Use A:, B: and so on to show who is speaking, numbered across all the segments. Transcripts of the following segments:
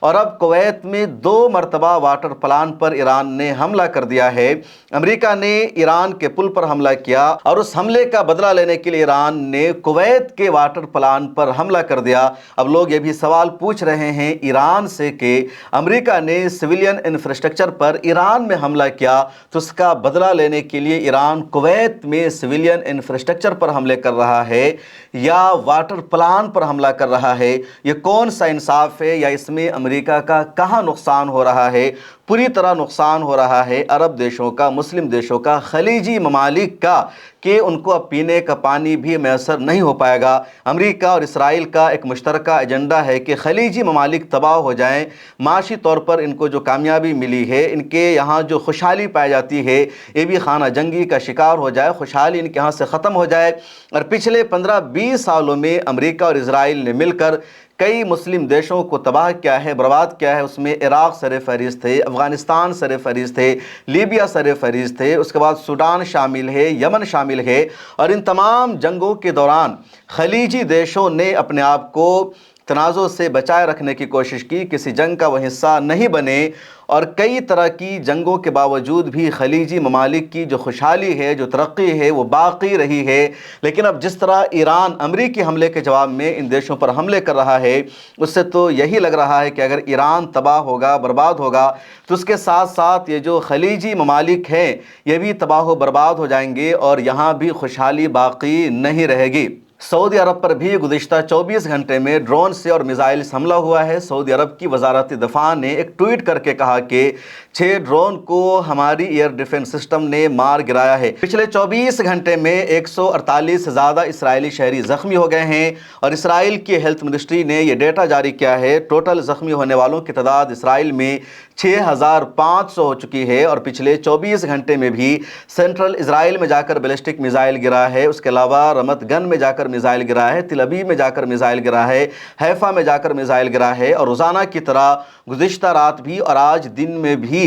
A: اور اب کویت میں 2 مرتبہ واٹر پلان پر ایران نے حملہ کر دیا ہے۔ امریکہ نے ایران کے پل پر حملہ کیا اور اس حملے کا بدلہ لینے کے لیے ایران نے کویت کے واٹر پلان پر حملہ کر دیا۔ اب لوگ یہ بھی سوال پوچھ رہے ہیں ایران سے کہ امریکہ نے سویلین انفراسٹرکچر پر ایران میں حملہ کیا تو اس کا بدلہ لینے کے لیے ایران کویت میں سویلین انفراسٹرکچر پر حملے کر رہا ہے یا واٹر پلان پر حملہ کر رہا ہے؟ یہ کون سا انصاف ہے؟ یا اس میں امریکہ کا کہاں نقصان ہو رہا ہے؟ پوری طرح نقصان ہو رہا ہے عرب دیشوں کا، مسلم دیشوں کا، خلیجی ممالک کا، کہ ان کو اب پینے کا پانی بھی میسر نہیں ہو پائے گا۔ امریکہ اور اسرائیل کا ایک مشترکہ ایجنڈا ہے کہ خلیجی ممالک تباہ ہو جائیں، معاشی طور پر ان کو جو کامیابی ملی ہے، ان کے یہاں جو خوشحالی پائی جاتی ہے، یہ بھی خانہ جنگی کا شکار ہو جائے، خوشحالی ان کے یہاں سے ختم ہو جائے۔ اور پچھلے 15-20 سالوں میں امریکہ اور اسرائیل نے مل کر کئی مسلم دیشوں کو تباہ کیا ہے، برباد کیا ہے۔ اس میں عراق سر فہرست ہے، افغانستان سر فہرست ہے، لیبیا سر فہرست ہے، اس کے بعد سوڈان شامل ہے، یمن شامل ہے۔ اور ان تمام جنگوں کے دوران خلیجی دیشوں نے اپنے آپ کو تنازع سے بچائے رکھنے کی کوشش کی، کسی جنگ کا وہ حصہ نہیں بنے، اور کئی طرح کی جنگوں کے باوجود بھی خلیجی ممالک کی جو خوشحالی ہے، جو ترقی ہے، وہ باقی رہی ہے۔ لیکن اب جس طرح ایران امریکی حملے کے جواب میں ان دیشوں پر حملے کر رہا ہے، اس سے تو یہی لگ رہا ہے کہ اگر ایران تباہ ہوگا، برباد ہوگا، تو اس کے ساتھ ساتھ یہ جو خلیجی ممالک ہیں یہ بھی تباہ و برباد ہو جائیں گے اور یہاں بھی خوشحالی باقی نہیں رہے گی۔ سعودی عرب پر بھی گزشتہ 24 گھنٹے میں ڈرون سے اور میزائل سے حملہ ہوا ہے۔ سعودی عرب کی وزارت دفاع نے ایک ٹویٹ کر کے کہا کہ 6 ڈرون کو ہماری ایئر ڈیفنس سسٹم نے مار گرایا ہے۔ پچھلے 24 گھنٹے میں 148 سے زیادہ اسرائیلی شہری زخمی ہو گئے ہیں، اور اسرائیل کی ہیلتھ منسٹری نے یہ ڈیٹا جاری کیا ہے۔ ٹوٹل زخمی ہونے والوں کی تعداد اسرائیل میں 6500 ہو چکی ہے، اور پچھلے 24 گھنٹے میں بھی سینٹرل اسرائیل میں جا کر بیلسٹک میزائل گرا ہے، اس کے علاوہ رمت گن میں جا کر میزائل گرا ہے، تل ابیب میں جا کر میزائل گرا ہے، حیفا میں جا کر میزائل گرا ہے، اور روزانہ کی طرح گزشتہ رات بھی اور آج دن میں بھی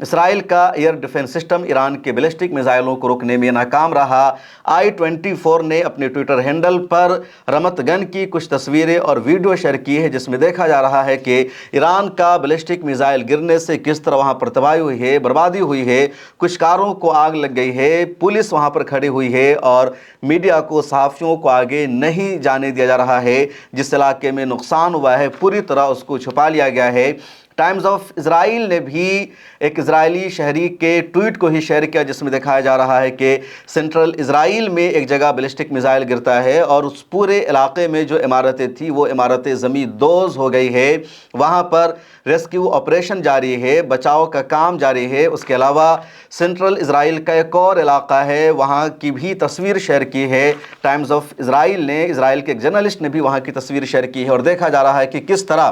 A: اسرائیل کا ایئر ڈیفنس سسٹم ایران کے بیلسٹک میزائلوں کو روکنے میں ناکام رہا۔ i24 نے اپنے ٹویٹر ہینڈل پر رمت گن کی کچھ تصویریں اور ویڈیو شیئر کی ہے، جس میں دیکھا جا رہا ہے کہ ایران کا بیلسٹک میزائل گرنے سے کس طرح وہاں پر تباہی ہوئی ہے، بربادی ہوئی ہے، کچھ کاروں کو آگ لگ گئی ہے، پولیس وہاں پر کھڑی ہوئی ہے، اور میڈیا کو، صحافیوں کو آگے نہیں جانے دیا جا رہا ہے۔ جس علاقے میں نقصان ہوا ہے پوری طرح اس کو چھپا لیا گیا ہے۔ ٹائمز آف اسرائیل نے بھی ایک اسرائیلی شہری کے ٹویٹ کو ہی شیئر کیا، جس میں دکھایا جا رہا ہے کہ سینٹرل اسرائیل میں ایک جگہ بیلسٹک میزائل گرتا ہے اور اس پورے علاقے میں جو عمارتیں تھیں وہ عمارتیں زمین دوز ہو گئی ہے۔ وہاں پر ریسکیو آپریشن جاری ہے، بچاؤ کا کام جاری ہے۔ اس کے علاوہ سینٹرل اسرائیل کا ایک اور علاقہ ہے، وہاں کی بھی تصویر شیئر کی ہے ٹائمز آف اسرائیل نے۔ اسرائیل کے ایک جرنلسٹ نے بھی وہاں کی تصویر شیئر کی ہے، اور دیکھا جا رہا ہے کہ کس طرح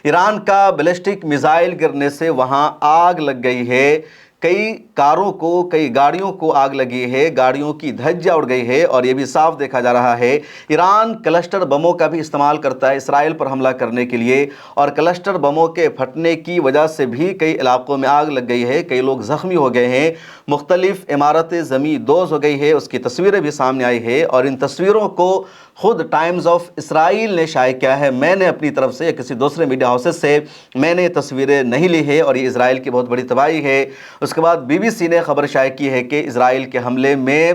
A: ایران کا بیلسٹک میزائل گرنے سے وہاں آگ لگ گئی ہے۔ کئی کاروں کو، کئی گاڑیوں کو آگ لگی ہے، گاڑیوں کی دھجیاں اڑ گئی ہے، اور یہ بھی صاف دیکھا جا رہا ہے ایران کلسٹر بموں کا بھی استعمال کرتا ہے اسرائیل پر حملہ کرنے کے لیے، اور کلسٹر بموں کے پھٹنے کی وجہ سے بھی کئی علاقوں میں آگ لگ گئی ہے، کئی لوگ زخمی ہو گئے ہیں، مختلف عمارتیں زمین دوز ہو گئی ہے۔ اس کی تصویریں بھی سامنے آئی ہے، اور ان تصویروں کو خود ٹائمز آف اسرائیل نے شائع کیا ہے۔ میں نے اپنی طرف سے یا کسی دوسرے میڈیا ہاؤسز سے میں نے تصویریں نہیں لی ہے، اور یہ اسرائیل کی بہت بڑی تباہی ہے۔ اس کے بعد BBC نے خبر شائع کی ہے کہ اسرائیل کے حملے میں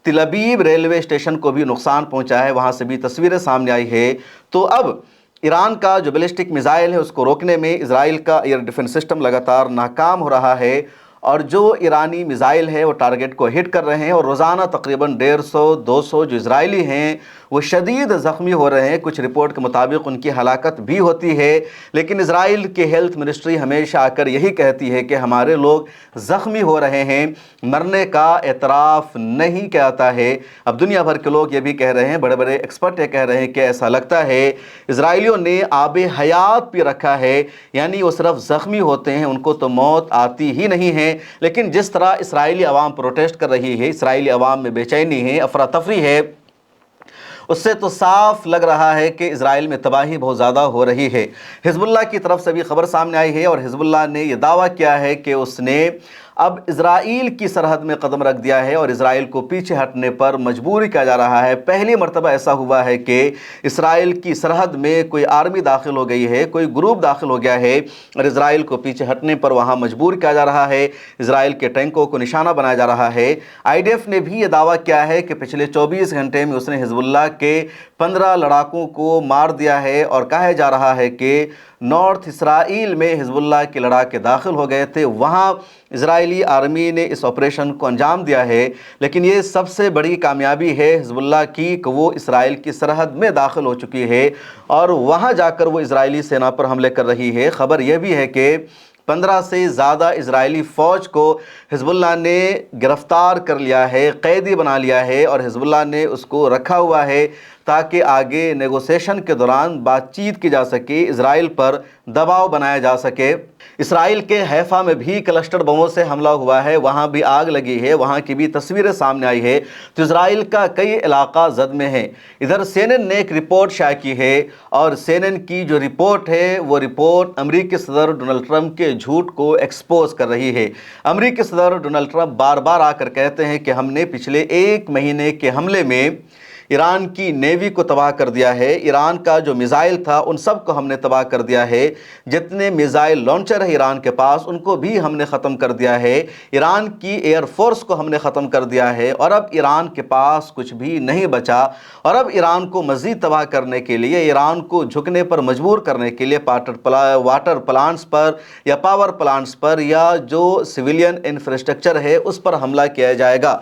A: تل ابیب ریلوے اسٹیشن کو بھی نقصان پہنچا ہے، وہاں سے بھی تصویریں سامنے آئی ہے۔ تو اب ایران کا جو بیلسٹک میزائل ہے اس کو روکنے میں اسرائیل کا ایئر ڈیفنس سسٹم لگاتار ناکام ہو رہا ہے، اور جو ایرانی میزائل ہے وہ ٹارگٹ کو ہٹ کر رہے ہیں، اور روزانہ تقریباً 150-200 جو اسرائیلی ہیں وہ شدید زخمی ہو رہے ہیں۔ کچھ رپورٹ کے مطابق ان کی ہلاکت بھی ہوتی ہے، لیکن اسرائیل کے ہیلتھ منسٹری ہمیشہ آ کر یہی کہتی ہے کہ ہمارے لوگ زخمی ہو رہے ہیں، مرنے کا اعتراف نہیں کہتا ہے۔ اب دنیا بھر کے لوگ یہ بھی کہہ رہے ہیں، بڑے بڑے ایکسپرٹ یہ کہہ رہے ہیں کہ ایسا لگتا ہے اسرائیلیوں نے آب حیات پی رکھا ہے، یعنی وہ صرف زخمی ہوتے ہیں، ان کو تو موت آتی ہی نہیں ہے، لیکن جس طرح اسرائیلی عوام پروٹیسٹ کر رہی ہے، اسرائیلی عوام میں بے چینی ہے، افراتفری ہے، اس سے تو صاف لگ رہا ہے کہ اسرائیل میں تباہی بہت زیادہ ہو رہی ہے۔ حزب اللہ کی طرف سے بھی خبر سامنے آئی ہے، اور حزب اللہ نے یہ دعویٰ کیا ہے کہ اس نے اب اسرائیل کی سرحد میں قدم رکھ دیا ہے اور اسرائیل کو پیچھے ہٹنے پر مجبور کیا جا رہا ہے۔ پہلی مرتبہ ایسا ہوا ہے کہ اسرائیل کی سرحد میں کوئی آرمی داخل ہو گئی ہے، کوئی گروپ داخل ہو گیا ہے اور اسرائیل کو پیچھے ہٹنے پر وہاں مجبور کیا جا رہا ہے، اسرائیل کے ٹینکوں کو نشانہ بنایا جا رہا ہے۔ آئی ڈی ایف نے بھی یہ دعویٰ کیا ہے کہ پچھلے 24 گھنٹے میں اس نے حزب اللہ کے 15 لڑاکوں کو مار دیا ہے، اور کہا جا رہا ہے کہ نارتھ اسرائیل میں حزب اللہ کے لڑاکے داخل ہو گئے تھے، وہاں اسرائیلی آرمی نے اس آپریشن کو انجام دیا ہے۔ لیکن یہ سب سے بڑی کامیابی ہے حزب اللہ کی کہ وہ اسرائیل کی سرحد میں داخل ہو چکی ہے اور وہاں جا کر وہ اسرائیلی سینا پر حملے کر رہی ہے۔ خبر یہ بھی ہے کہ 15 سے زیادہ اسرائیلی فوج کو حزب اللہ نے گرفتار کر لیا ہے، قیدی بنا لیا ہے، اور حزب اللہ نے اس کو رکھا ہوا ہے تاکہ آگے نیگوسیشن کے دوران بات چیت کی جا سکے، اسرائیل پر دباؤ بنایا جا سکے۔ اسرائیل کے حیفا میں بھی کلسٹر بموں سے حملہ ہوا ہے، وہاں بھی آگ لگی ہے، وہاں کی بھی تصویریں سامنے آئی ہے، تو اسرائیل کا کئی علاقہ زد میں ہے۔ ادھر سی این این نے ایک رپورٹ شائع کی ہے، اور سی این این کی جو رپورٹ ہے وہ رپورٹ امریکی صدر ڈونلڈ ٹرمپ کے جھوٹ کو ایکسپوز کر رہی ہے۔ امریکی صدر ڈونلڈ ٹرمپ بار بار آ کر کہتے ہیں کہ ہم نے پچھلے 1 مہینے کے حملے میں ایران کی نیوی کو تباہ کر دیا ہے، ایران کا جو میزائل تھا ان سب کو ہم نے تباہ کر دیا ہے، جتنے میزائل لانچر ہے ایران کے پاس ان کو بھی ہم نے ختم کر دیا ہے، ایران کی ایئر فورس کو ہم نے ختم کر دیا ہے، اور اب ایران کے پاس کچھ بھی نہیں بچا، اور اب ایران کو مزید تباہ کرنے کے لیے، ایران کو جھکنے پر مجبور کرنے کے لیے واٹر پلانٹس پر یا پاور پلانٹس پر یا جو سویلین انفراسٹرکچر ہے اس پر حملہ کیا جائے گا۔